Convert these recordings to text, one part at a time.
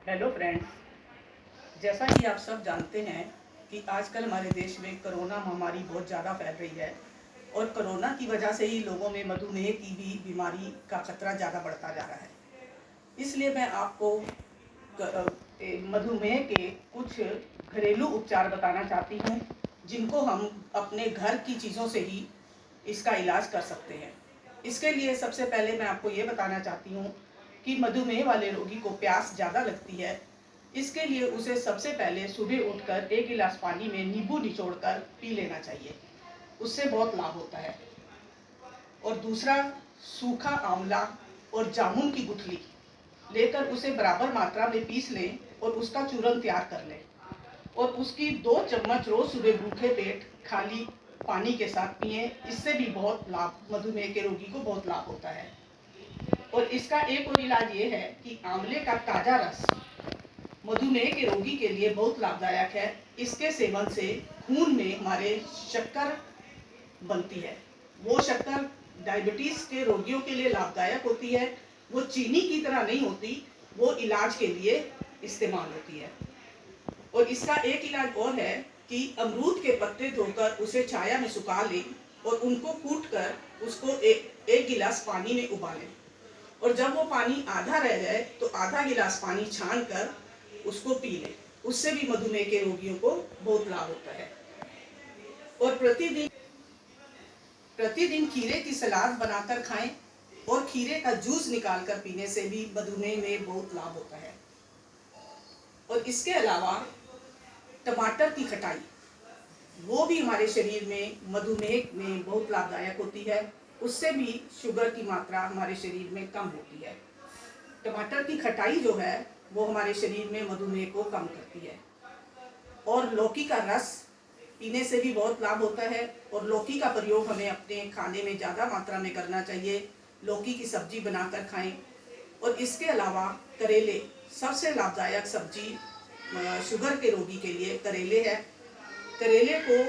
Hello friends, जैसा कि आप सब जानते हैं कि आजकल हमारे देश में कोरोना महामारी बहुत ज़्यादा फैल रही है और कोरोना की वजह से ही लोगों में मधुमेह की भी बीमारी का खतरा ज़्यादा बढ़ता जा रहा है। इसलिए मैं आपको मधुमेह के कुछ घरेलू उपचार बताना चाहती हूँ, जिनको हम अपने घर की चीज़ों से ही इसका इलाज कर सकते हैं। इसके लिए सबसे पहले मैं आपको ये बताना चाहती हूँ कि मधुमेह वाले रोगी को प्यास ज़्यादा लगती है। इसके लिए उसे सबसे पहले सुबह उठकर 1 गिलास पानी में नींबू निचोड़कर पी लेना चाहिए। उससे बहुत लाभ होता है। और दूसरा, सूखा आंवला और जामुन की गुठली लेकर उसे बराबर मात्रा में पीस लें और उसका चूर्ण तैयार कर लें और उसकी 2 चम्मच रोज सुबह भूखे पेट खाली पानी के साथ पिएं। इससे भी बहुत लाभ, मधुमेह के रोगी को बहुत लाभ होता है। और इसका एक और इलाज ये है कि आंवले का ताजा रस मधुमेह के रोगी के लिए बहुत लाभदायक है। इसके सेवन से खून में हमारे शक्कर बनती है। वो शक्कर डायबिटीज के रोगियों के लिए लाभदायक होती है। वो चीनी की तरह नहीं होती, वो इलाज के लिए इस्तेमाल होती है। और इसका एक इलाज और है कि अमरूद के पत्ते धोकर उसे छाया में सुखा लें और उनको कूट कर उसको एक गिलास पानी में उबालें और जब वो पानी आधा रह जाए तो आधा गिलास पानी छान कर उसको पी लें। उससे भी मधुमेह के रोगियों को बहुत लाभ होता है। और प्रतिदिन खीरे की सलाद बनाकर खाएं और खीरे का जूस निकालकर पीने से भी मधुमेह में बहुत लाभ होता है। और इसके अलावा टमाटर की खटाई, वो भी हमारे शरीर में मधुमेह में बहुत लाभदायक होती है। उससे भी शुगर की मात्रा हमारे शरीर में कम होती है। टमाटर की खटाई जो है वो हमारे शरीर में मधुमेह को कम करती है। और लौकी का रस पीने से भी बहुत लाभ होता है और लौकी का प्रयोग हमें अपने खाने में ज़्यादा मात्रा में करना चाहिए। लौकी की सब्जी बनाकर खाएं। और इसके अलावा करेले, सबसे लाभदायक सब्जी शुगर के रोगी के लिए करेले है। करेले को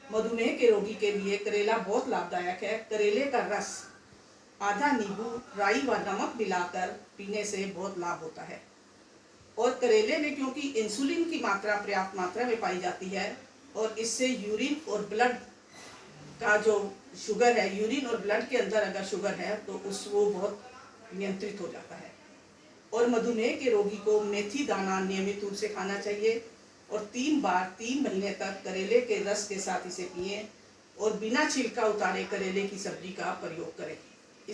मधुमेह के रोगी के लिए करेला बहुत लाभदायक है। करेले का रस आधा नींबू, राई व नमक मिलाकर पीने से बहुत लाभ होता है। और करेले में क्योंकि इंसुलिन की मात्रा पर्याप्त मात्रा में पाई जाती है और इससे यूरिन और ब्लड का जो शुगर है, यूरिन और ब्लड के अंदर अगर शुगर है तो वो बहुत नियंत्रित हो जाता है। और मधुमेह के रोगी को मेथी दाना नियमित रूप से खाना चाहिए और 3 बार 3 महीने तक करेले के रस के साथ इसे पिएं और बिना छिलका उतारे करेले की सब्जी का प्रयोग करें।